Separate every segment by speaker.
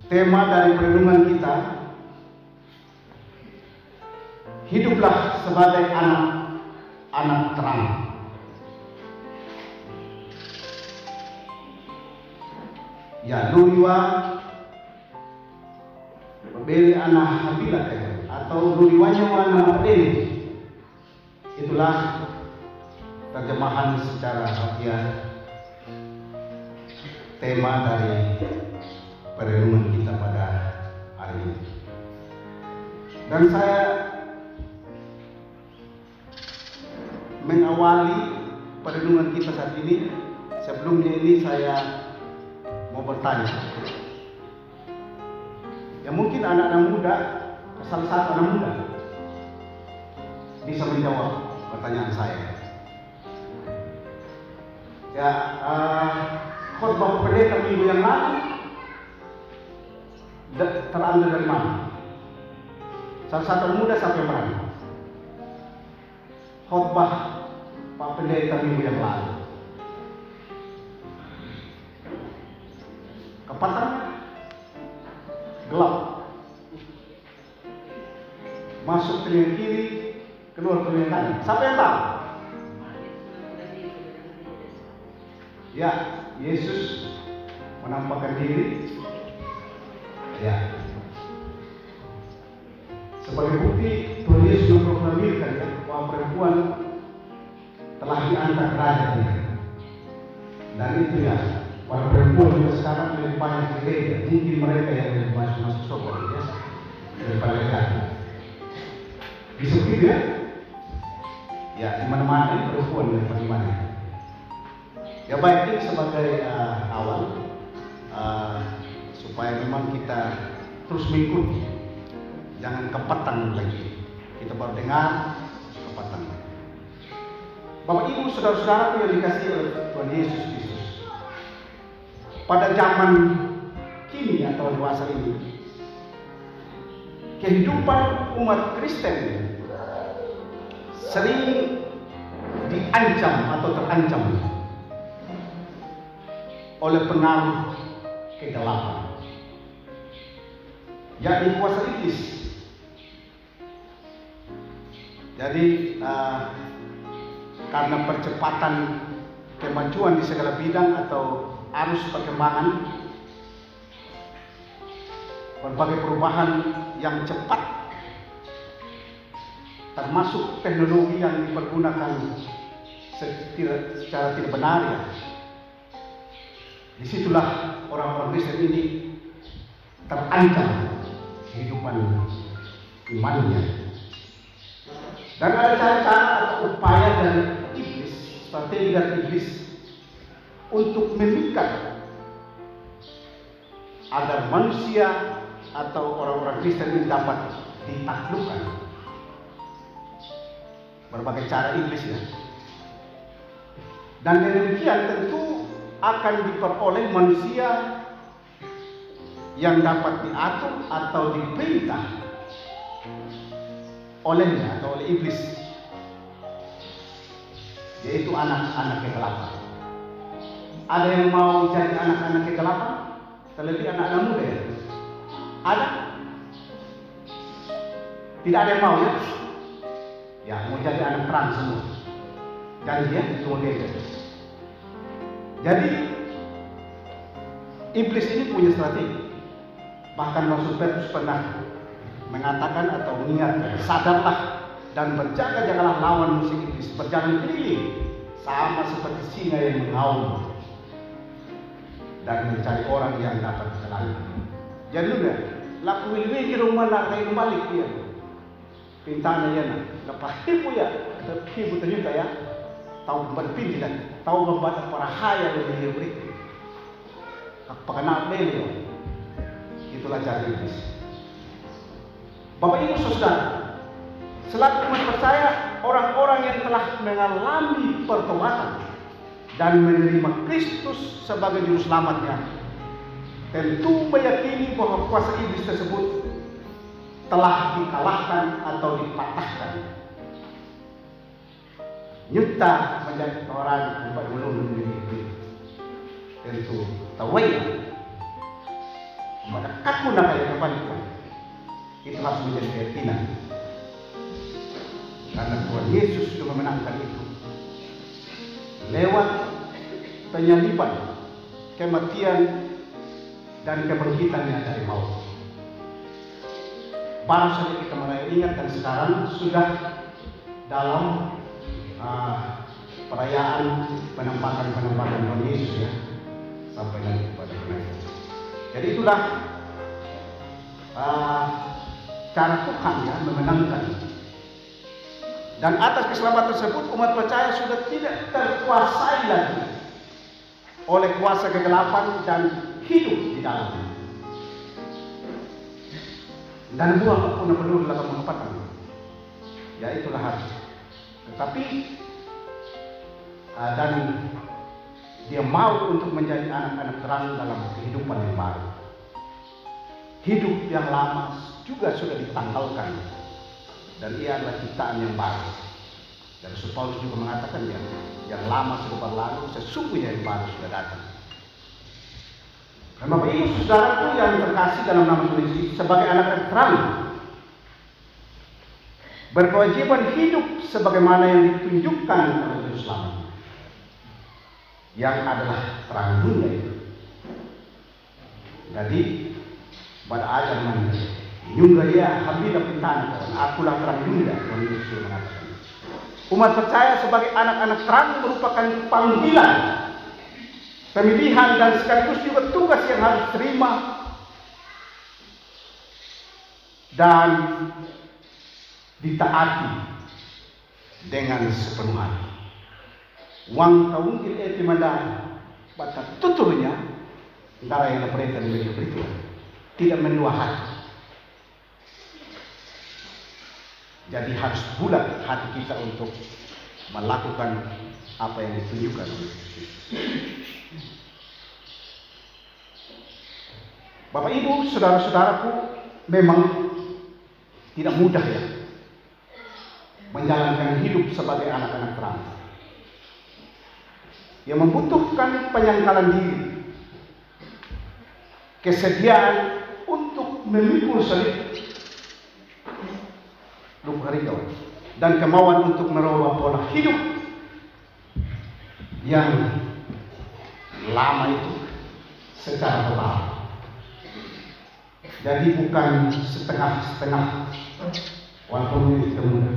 Speaker 1: Tema dari perenungan kita, hiduplah sebagai anak-anak terang. Ya, luriwa beli anak habila atau luriwanya wana ini. Itulah terjemahan secara harfiah tema dari perenungan kita pada hari ini. Dan saya mengawali perenungan kita saat ini. Sebelumnya ini saya mau bertanya. Ya, mungkin anak-anak muda, salah satu anak muda bisa menjawab pertanyaan saya. Ya, khotbah pendeta minggu yang lalu terambil dari mana? Salah satu anak muda sampai mana? Khotbah Pak Pendeta minggu yang lalu. Kepatan gelap, masuk telinga kiri, keluar telinga kanan. Siapa yang tahu? Ya, Yesus menampakkan diri. Ya, sebagai bukti Tuhan Yesus memproklamirkan bahwa perempuan telah diangkat raja. Dan itu ya, para perempuan juga sekarang lebih banyak gereja. Mungkin mereka yang lebih masuk surga ya, daripada laki. Bisa begitu ya? Ya, di mana-mana perempuan daripada di mana. Ya, baik, ini sebagai awal supaya memang kita terus mengikuti, jangan kepatan lagi. Kita baru dengar kepatan. Bapak Ibu, saudara-saudara yang dikasihi oleh Tuhan Yesus Kristus, pada zaman kini atau dewasa ini, kehidupan umat Kristen sering diancam atau terancam oleh pengaruh kegelapan, yakni kuasa iblis. Jadi karena percepatan kemajuan di segala bidang atau arus perkembangan, berbagai perubahan yang cepat, termasuk teknologi yang dipergunakan secara tidak benar ya. Disitulah orang-orang Kristen ini terancam kehidupan imannya. Dan ada cara-cara atau upaya dari iblis, strategi dari iblis untuk memikat agar manusia atau orang-orang Kristen ini dapat ditaklukkan. Berbagai cara iblis ya. Dan demikian tentu akan diperoleh manusia yang dapat diatur atau diperintah olehnya atau oleh iblis, yaitu anak-anak kegelapan. Ada yang mau jadi anak-anak kegelapan? Terlebih anak-anak muda ya? Ada? Tidak ada yang mau ya? Ya, mau jadi anak terang semua. Janji ya, semua dia. Jadi iblis ini punya strategi. Bahkan Rasul Petrus pernah mengatakan atau mengingatkan, sadarlah dan berjaga-jagalah lawan musuh iblis, berjalan keliling sama seperti singa yang mengaum dan mencari orang yang dapat ditelan. Jadi udah laku wilwi di rumah nak kayu balik dia. Pintanya ya nak, lepas ibu ya, ibu ternyata ya, tahu berpindah dan tahu membaca para haya lebih beri. Apakah beliau? Itulah cara iblis. Bapak Ibu Saudara, selaku umat percaya, orang-orang yang telah mengalami pertobatan dan menerima Kristus sebagai juru selamatnya, tentu meyakini bahwa kuasa iblis tersebut telah dikalahkan atau dipatahkan. Nyata menjadi orang yang belum tentu tahu ya. Maka aku nak kaya kembalikan. Itu harus menjadi keyakinan. Karena Tuhan Yesus sudah memenangkan itu. Lewat penyaliban, kematian, dan kebangkitannya dari maut. Baru saja kita mulai ingat dan sekarang sudah dalam perayaan penampakan Tuhan Yesus ya, sampai nanti pada kenaikan. Jadi itulah cara Tuhan ya memenangkan. Dan atas keselamatan tersebut umat percaya sudah tidak terkuasai lagi oleh kuasa kegelapan dan hidup di dalamnya. Dan buang pun penuh dalam mengepatan. Ya itulah harus. Tetapi dan dia mau untuk menjadi anak-anak terang dalam kehidupan yang baru. Hidup yang lama juga sudah ditanggalkan. Dan ia adalah ciptaan yang baru. Dan Rasul Paulus juga mengatakan yang lama sudah berlalu, sesungguhnya yang baru sudah datang. Dan Bapak Ibu saudaraku yang terkasih dalam nama Tuhan Yesus, sebagai anak yang terang, berkewajiban hidup sebagaimana yang ditunjukkan oleh Juru Selamat, yang adalah terang dunia itu. Jadi pada ajar mana juga ya hamila pintana, akulah terang dunia. Tuhan Yesus mengatakan. Umat percaya sebagai anak-anak terang merupakan panggilan, pemilihan, dan sekaligus juga tugas yang harus terima dan ditaati dengan sepenuh hati. Wang kaungkil eti mandai bata tuturnya antara yang perintah dan berikut tidak menua hati. Jadi harus bulat hati kita untuk melakukan apa yang ditunjukkan oleh Yesus. Bapak Ibu, saudara-saudaraku, memang tidak mudah ya menjalankan hidup sebagai anak-anak terang. Yang membutuhkan penyangkalan diri, kesediaan untuk memikul salib, dan kemauan untuk merubah pola hidup yang lama itu secara total. Jadi bukan setengah-setengah, walaupun itu mudah.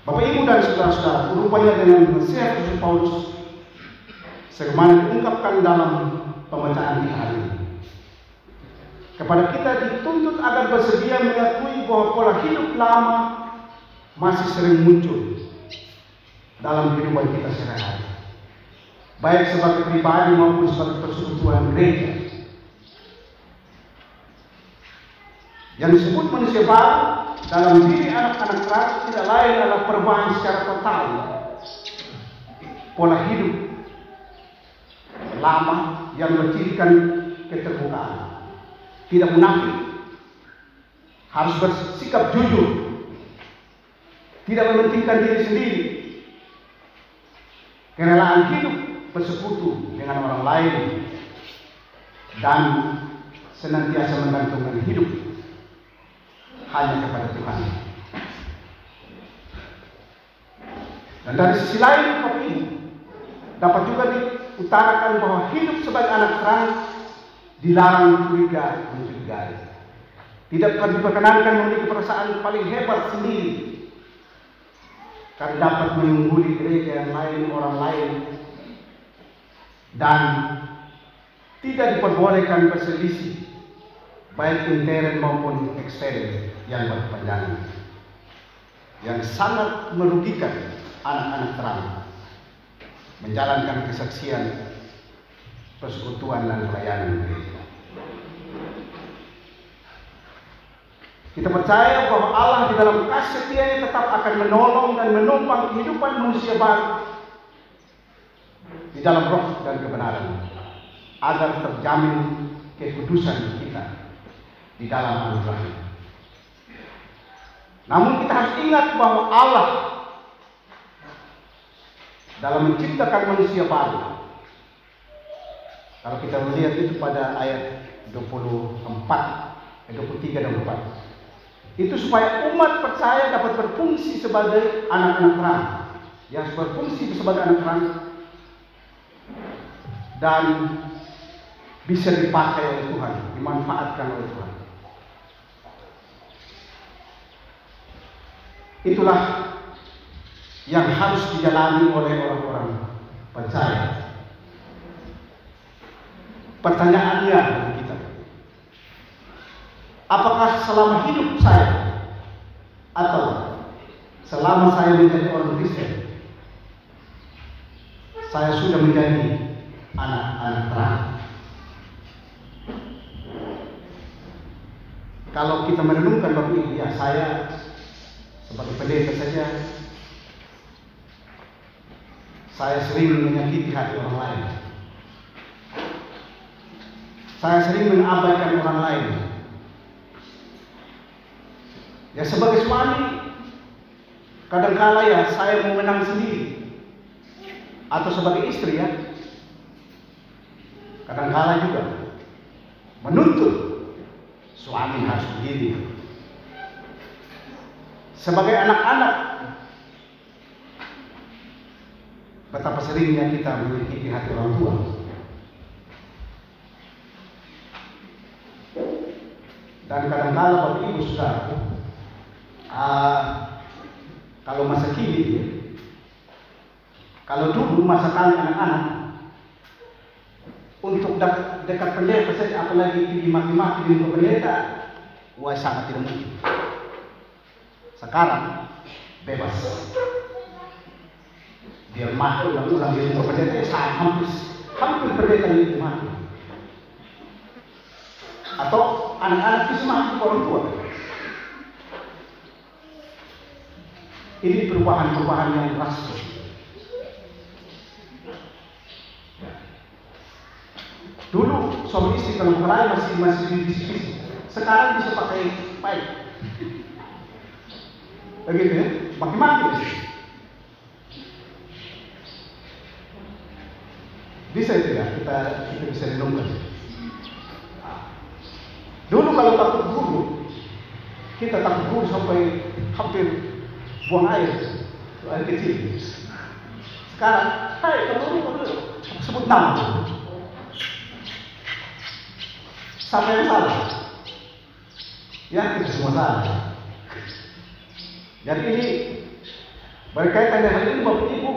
Speaker 1: Bapak Ibu dan saudara-saudara, rupanya dengan nasihat Rasul Paulus sebagaimana diungkapkan dalam pembacaan kita hari ini, kepada kita dituntut agar bersedia mengakui bahwa pola hidup lama masih sering muncul dalam kehidupan kita sehari-hari, baik sebagai pribadi maupun sebagai persekutuan gereja. Yang disebut manusia baru dalam diri anak-anak terang tidak lain adalah perubahan secara total pola hidup lama yang bercirikan keterbukaan. Tidak munafik, harus bersikap jujur, tidak mementingkan diri sendiri, kerelaan hidup bersekutu dengan orang lain, dan senantiasa menggantungkan hidup hanya kepada Tuhan. Dan dari sisi lain, Bapak Ibu, dapat juga diutarakan bahwa hidup sebagai anak terang dilarang curiga mencurigai. Tidak diperkenankan memiliki perasaan paling hebat sendiri, karena dapat mengungguli gereja yang lain, orang lain, dan tidak diperbolehkan berselisih baik intern maupun ekstern yang berkepanjangan, yang sangat merugikan anak-anak terang menjalankan kesaksian, persekutuan, dan pelayanan gereja. Kita percaya bahwa Allah di dalam kasih setianya tetap akan menolong dan menopang kehidupan manusia baru di dalam roh dan kebenaran, agar terjamin kekudusan kita di dalam anugerah. Namun kita harus ingat bahwa Allah dalam menciptakan manusia baru Kalau kita melihat itu pada ayat 23 dan 24. Itu supaya umat percaya dapat berfungsi sebagai anak-anak terang. Yang berfungsi sebagai anak terang dan bisa dipakai oleh Tuhan, dimanfaatkan oleh Tuhan. Itulah yang harus dijalani oleh orang-orang percaya. Pertanyaannya bagi kita, apakah selama hidup saya atau selama saya menjadi orang Kristen, saya sudah menjadi anak-anak terang? Kalau kita merenungkan Bapak Ibu, ya saya sebagai pendeta saja, saya sering menyakiti hati orang lain. Saya sering mengabaikan orang lain. Ya sebagai suami, kadangkala ya saya mau menang sendiri. Atau sebagai istri ya, kadangkala juga menuntut suami harus begini. Sebagai anak-anak, betapa seringnya kita menyakiti hati orang tua. Dan kadang-kala Bapak Ibu Saudara, kalau masa kini, kalau dulu masa kami anak-anak, untuk dekat pendeta saja, apalagi dimaki-maki di muka pendeta, wah sangat tidak mungkin. Sekarang bebas, biar mati ulang-ulang di muka pendeta, hampir pendeta itu mati. Atau anak-anak bisa mati ke orang tua. Ini perubahan-perubahan yang drastis. Dulu suami istri kalau berkelahi masih diskusi. Sekarang bisa pakai pipe. Begitu ya, maki-maki. Bisa itu ya, kita bisa renungkan. Dulu kalau takut guru, kita takut guru sampai hampir buang air kecil. Sekarang, hai kamu sebut nama. Siapa yang salah? Ya kita semua salah. Jadi ini berkaitan dengan hal ini Bapak Ibu,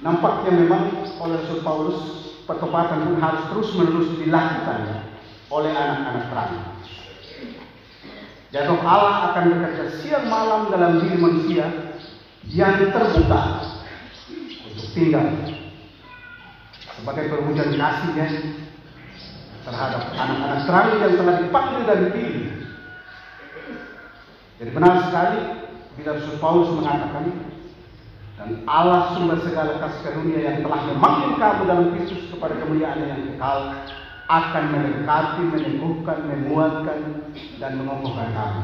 Speaker 1: nampaknya memang oleh Rasul Paulus pertobatan pun harus terus-menerus dilakukan oleh anak-anak terang. Dan Roh Allah akan bekerja siang malam dalam diri manusia yang terbuka untuk tinggal sebagai perwujudan kasihnya terhadap anak-anak terang yang telah dipanggil dan dipilih. Jadi benar sekali bila Rasul Paulus mengatakan, dan Allah sumber segala kasih karunia yang telah memanggil kamu dalam Kristus kepada kemuliaan yang kekal akan mendekati, meneguhkan, menguatkan, dan mengokohkan kamu.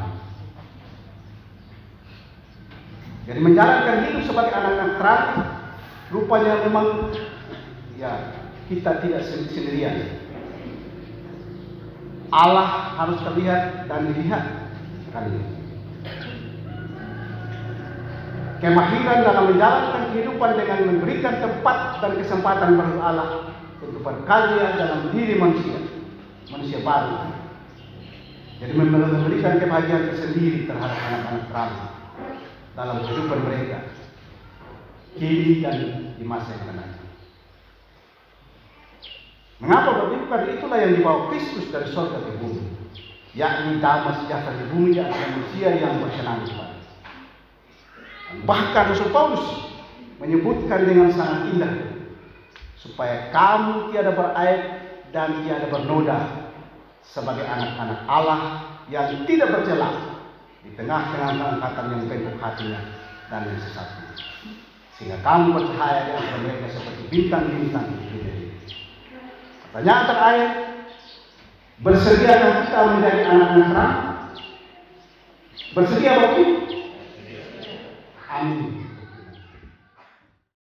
Speaker 1: Jadi menjalankan hidup sebagai anak-anak terang, rupanya memang ya kita tidak sendirian. Allah harus terlihat dan dilihat kali ini. Kemahiran dalam menjalankan kehidupan dengan memberikan tempat dan kesempatan bagi Allah untuk berkarya dalam diri manusia baru. Jadi memberikan kebahagiaan tersendiri terhadap anak-anak terang dalam kehidupan mereka kini dan di masa yang akan datang. Mengapa begitu? Karena itulah yang dibawa Kristus dari surga ke bumi, yakni damai sejahtera di bumi di atas manusia yang berkenan kepada. Bahkan Rasul Paulus menyebutkan dengan sangat indah supaya kamu tiada beraib dan tiada bernoda sebagai anak-anak Allah yang tidak bercela di tengah-tengah keangkatan yang bengkok hatinya dan yang sesat, sehingga kamu bercahaya di antara mereka seperti bintang-bintang di dunia ini. Pertanyaan terakhir, bersediakah kita menjadi anak-anak terang? Bersedia Bapak? Amin.